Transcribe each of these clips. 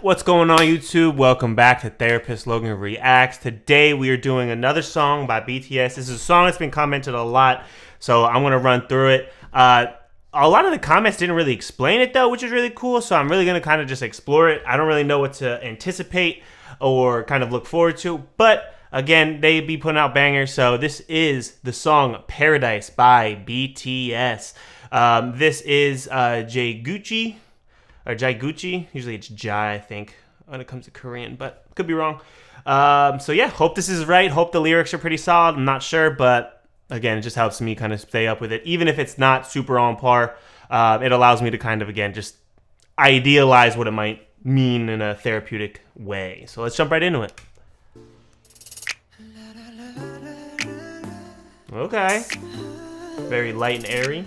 What's going on, YouTube? Welcome back to Therapist Logan Reacts. Today we are doing another song by BTS. This is a song that's been commented a lot, so I'm going to run through it. A lot of the comments didn't really explain it though, which is really cool, so I'm really going to kind of just explore it. I don't really know what to anticipate or kind of look forward to, but again, they be putting out bangers, so this is the song Paradise by BTS. This is Jae Gucci. Usually it's Jai, I think, when it comes to Korean, but could be wrong. So yeah, hope this is right. Hope the lyrics are pretty solid. I'm not sure, but again, it just helps me kind of stay up with it. Even if it's not super on par, it allows me to kind of, again, just idealize what it might mean in a therapeutic way. So let's jump right into it. Okay. Very light and airy.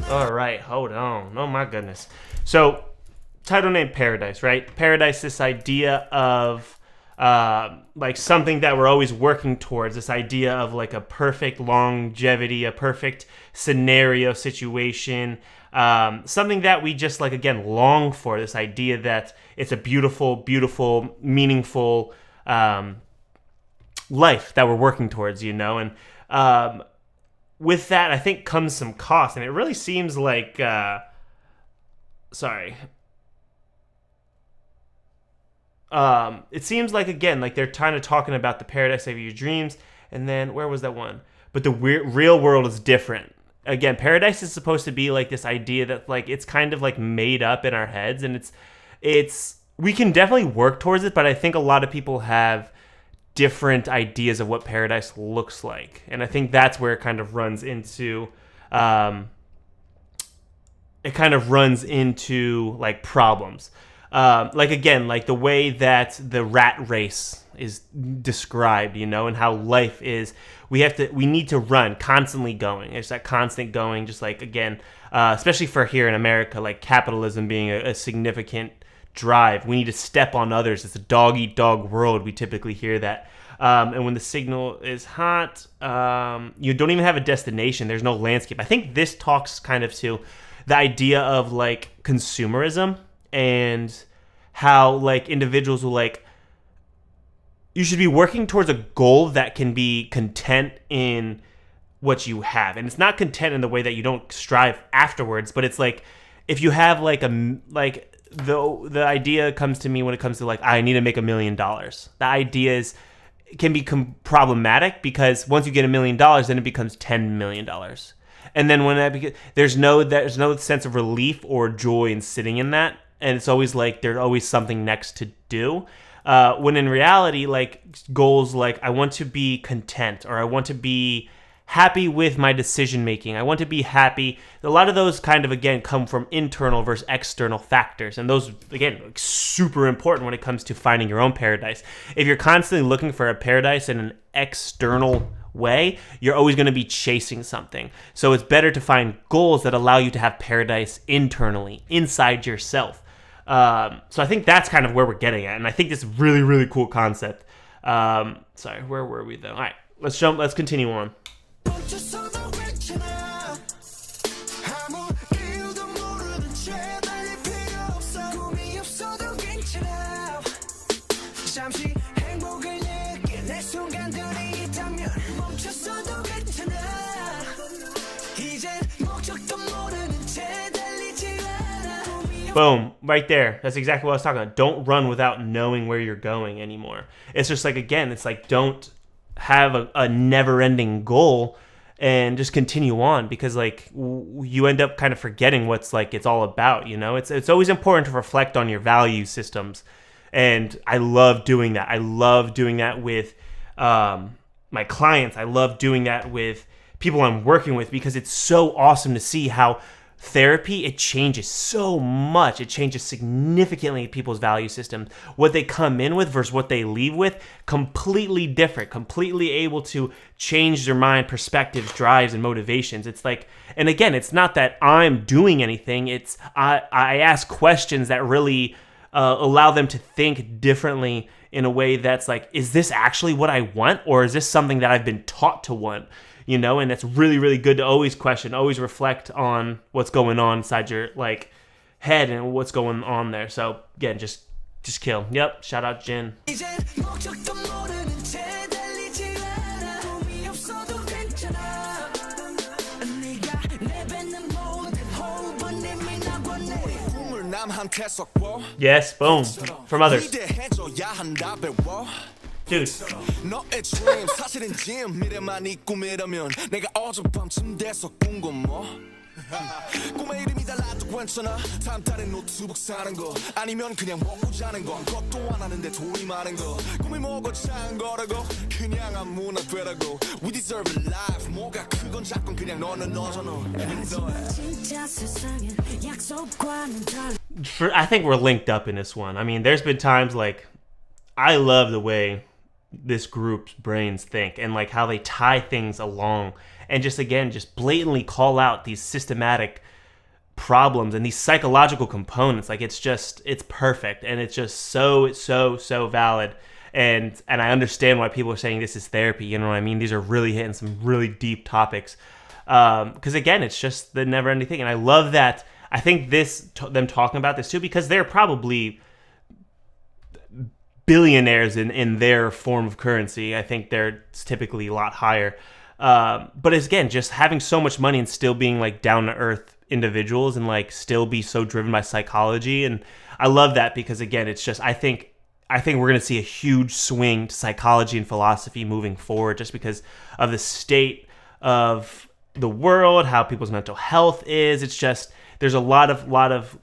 All right, hold on. Oh my goodness. So, title name Paradise, right? Paradise, this idea of like something that we're always working towards, this idea of like a perfect longevity, a perfect scenario situation, something that we just like, again, long for, this idea that it's a beautiful, meaningful life that we're working towards, you know? And with that, I think comes some cost, and it really seems like, it seems like, again, like they're kind of talking about the paradise of your dreams, and then, where was that one? But the real world is different. Again, paradise is supposed to be like this idea that like it's kind of like made up in our heads, and it's we can definitely work towards it, but I think a lot of people have different ideas of what paradise looks like, and I think that's where it kind of runs into like problems. Like, again, like the way that the rat race is described, you know, and how life is, we need to run, constantly going. It's that constant going, just like, again, especially for here in America, like capitalism being a significant drive. We need to step on others. It's a dog-eat-dog world. We typically hear that. And when the signal is hot, you don't even have a destination. There's no landscape. I think this talks kind of to the idea of like consumerism, and how like individuals will like, you should be working towards a goal that can be content in what you have. And it's not content in the way that you don't strive afterwards, but it's like, if you have like the idea comes to me when it comes to like, I need to make $1 million. The idea is, it can become problematic because once you get $1 million, then it becomes $10 million. And then when that there's no sense of relief or joy in sitting in that. And it's always like there's always something next to do. When in reality, like goals like I want to be content, or I want to be happy with my decision making. I want to be happy. A lot of those kind of, again, come from internal versus external factors. And those, again, like, super important when it comes to finding your own paradise. If you're constantly looking for a paradise in an external way, you're always going to be chasing something. So it's better to find goals that allow you to have paradise internally, inside yourself. So I think that's kind of where we're getting at, and I think this is really cool concept. Sorry, where were we though? All right, let's continue on. Boom, right there. That's exactly what I was talking about. Don't run without knowing where you're going anymore. It's just like, again, it's like, don't have a never-ending goal and just continue on, because like you end up kind of forgetting what's like it's all about, you know? It's always important to reflect on your value systems, and I love doing that. I love doing that with my clients. I love doing that with people I'm working with, because it's so awesome to see how therapy, it changes so much. It changes significantly people's value systems. What they come in with versus what they leave with, completely different, completely able to change their mind, perspectives, drives, and motivations. It's like, and again, it's not that I'm doing anything. It's I ask questions that really allow them to think differently in a way that's like, is this actually what I want? Or is this something that I've been taught to want? You know, and it's really, really good to always question, always reflect on what's going on inside your like head and what's going on there. So again, just kill. Yep. Shout out Jin. Yes, boom. From others. Dude. 꿈의 이름이 달라도 괜찮아 다음 달에 노트북 사는 거 아니면 그냥 먹고 자는 거 아무것도 안 하는데 돈이 많은 거 꿈이 뭐고 작은 거라고 그냥 아무나 되라고 We deserve a life 뭐가 크건 작건 그냥 너는 너잖아 I think we're linked up in this one. I mean, there's been times like I love the way this group's brains think and like how they tie things along and just again just blatantly call out these systematic problems and these psychological components. Like it's perfect and it's just so valid, and I understand why people are saying this is therapy. You know what I mean? These are really hitting some really deep topics because again, it's just the never-ending thing. And I love that. I think them talking about this too, because they're probably billionaires in their form of currency. I think they're typically a lot higher. But it's, again, just having so much money and still being like down to earth individuals and like still be so driven by psychology. And I love that because again, it's just, I think we're going to see a huge swing to psychology and philosophy moving forward just because of the state of the world, how people's mental health is. It's just, there's a lot of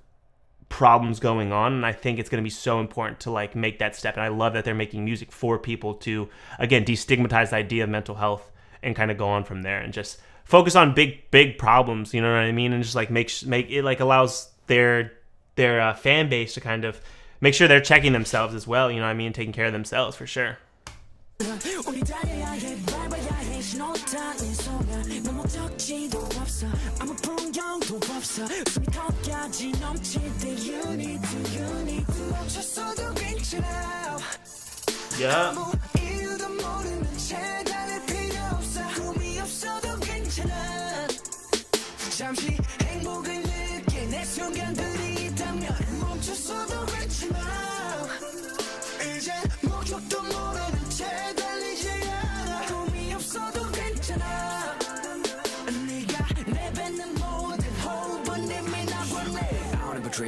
problems going on, and I think it's going to be so important to like make that step. And I love that they're making music for people to again destigmatize the idea of mental health and kind of go on from there and just focus on big problems, you know what I mean, and just like make it like allows their fan base to kind of make sure they're checking themselves as well, you know what I mean, taking care of themselves for sure. Yeah.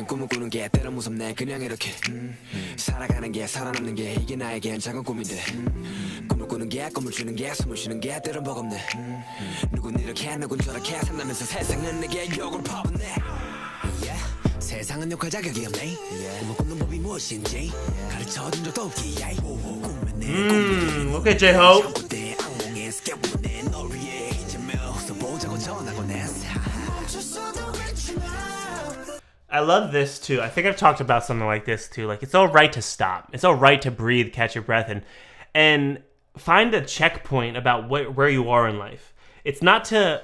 꿈을 꾸는 게 때론 무섭네 그냥 이렇게 살아가는 게 살아남는 게 이게 나에겐 작은 꿈인데 꿈을 꾸는 게 꿈을 주는 게 숨을 쉬는 게 때론 버겁네 누군 이렇게 누군 저렇게 산다면서 세상은 내게 욕을 퍼붓네 세상은 욕할 자격이 없네 꿈을 꾸는 법이 무엇인지 가르쳐준 적도 없기에 꿈은 내 꿈을 look at J-Hope. 악몽의 스케보네 널 위해 이제며 써보자고 전하고 냈어 I love this too. I think I've talked about something like this too. Like it's all right to stop. It's all right to breathe, catch your breath, and find a checkpoint about where you are in life. It's not to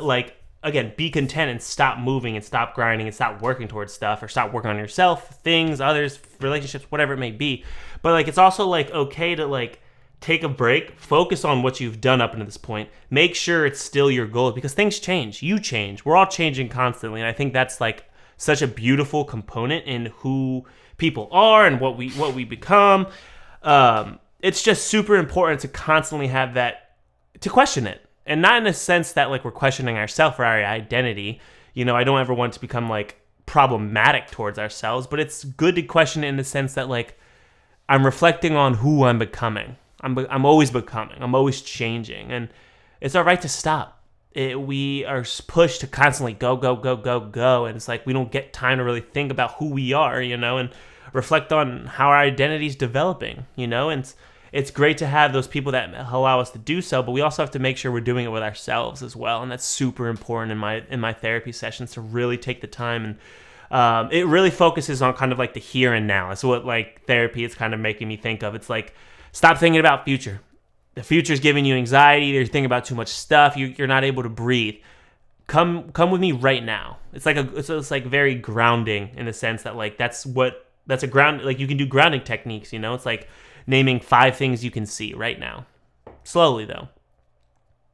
like again be content and stop moving and stop grinding and stop working towards stuff or stop working on yourself, things, others, relationships, whatever it may be. But like it's also like okay to like take a break, focus on what you've done up until this point. Make sure it's still your goal because things change. You change. We're all changing constantly, and I think that's like such a beautiful component in who people are and what we become. It's just super important to constantly have that, to question it. And not in a sense that like we're questioning ourselves or our identity. You know, I don't ever want to become like problematic towards ourselves, but it's good to question it in the sense that like I'm reflecting on who I'm becoming. I'm always becoming. I'm always changing. And it's all right to stop. We are pushed to constantly go, and it's like we don't get time to really think about who we are, you know, and reflect on how our identity is developing, you know, and it's great to have those people that allow us to do so, but we also have to make sure we're doing it with ourselves as well. And that's super important in my therapy sessions, to really take the time. And it really focuses on kind of like the here and now. That's what like therapy is kind of making me think of. It's like, stop thinking about future. The future is giving you anxiety. You're thinking about too much stuff. You're not able to breathe. Come with me right now. It's like very grounding in the sense that like that's a ground, like you can do grounding techniques, you know? It's like naming 5 things you can see right now. Slowly though.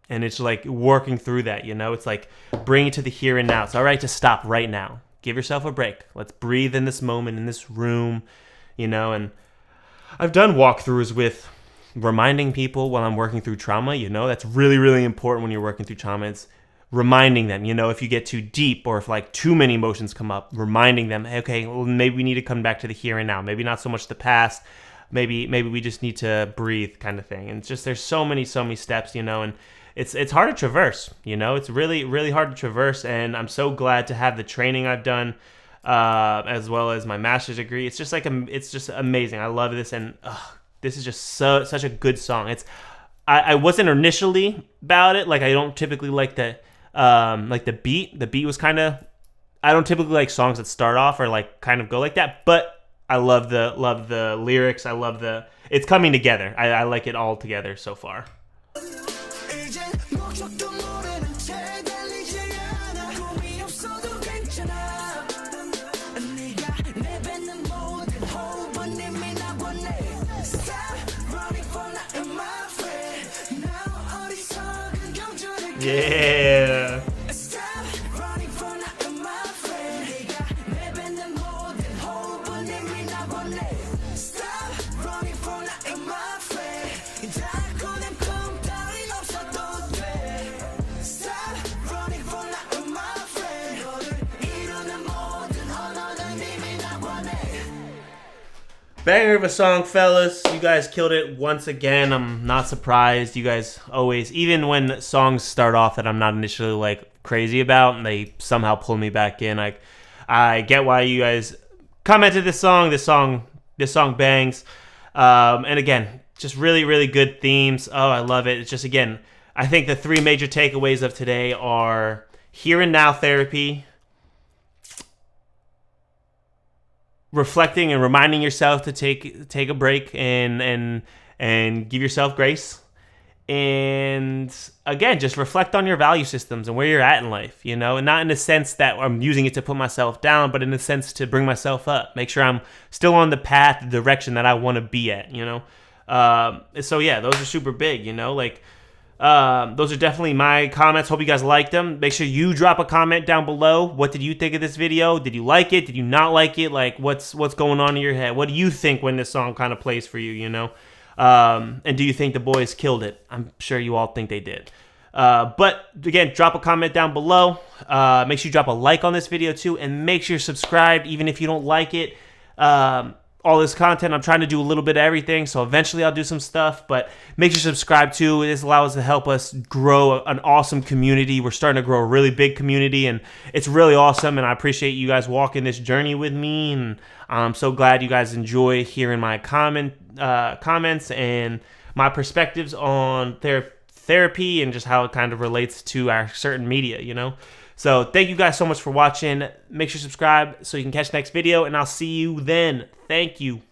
And it's like working through that, you know? It's like bring it to the here and now. It's all right to stop right now. Give yourself a break. Let's breathe in this moment, in this room, you know? And I've done walkthroughs with reminding people while I'm working through trauma, you know? That's really, really important when you're working through trauma. It's reminding them, you know, if you get too deep or if like too many emotions come up, reminding them, hey, okay, well, maybe we need to come back to the here and now. Maybe not so much the past. Maybe we just need to breathe, kind of thing. And it's just, there's so many steps, you know, and it's hard to traverse, you know, it's really, really hard to traverse. And I'm so glad to have the training I've done, as well as my master's degree. It's just like, it's just amazing. I love this. And this is just such a good song. I wasn't initially about it. Like I don't typically like the beat. The beat was kind of, I don't typically like songs that start off or like kind of go like that, but I love the lyrics. I love it's coming together. I like it all together so far. Yeah. Banger of a song, fellas. You guys killed it once again. I'm not surprised. You guys always, even when songs start off that I'm not initially like crazy about, and they somehow pull me back in. I get why you guys commented this song. This song bangs. And again, just really, really good themes. Oh, I love it. It's just, again, I think the 3 major takeaways of today are here and now therapy, reflecting and reminding yourself to take a break and give yourself grace, and again, just reflect on your value systems and where you're at in life, you know, and not in the sense that I'm using it to put myself down, but in the sense to bring myself up, make sure I'm still on the path, the direction that I want to be at, you know. So yeah, those are super big, you know, like those are definitely my comments. Hope you guys liked them. Make sure you drop a comment down below. What did you think of this video? Did you like it? Did you not like it? Like, what's going on in your head? What do you think when this song kind of plays for you, you know? And do you think the boys killed it? I'm sure you all think they did. But again, drop a comment down below. Make sure you drop a like on this video too, and make sure you're subscribed even if you don't like it. All this content, I'm trying to do a little bit of everything, so eventually I'll do some stuff, but make sure you subscribe too. This allows us to help us grow an awesome community. We're starting to grow a really big community, and it's really awesome, and I appreciate you guys walking this journey with me, and I'm so glad you guys enjoy hearing my comments and my perspectives on therapy and just how it kind of relates to our certain media, you know? So thank you guys so much for watching. Make sure you subscribe so you can catch the next video, and I'll see you then. Thank you.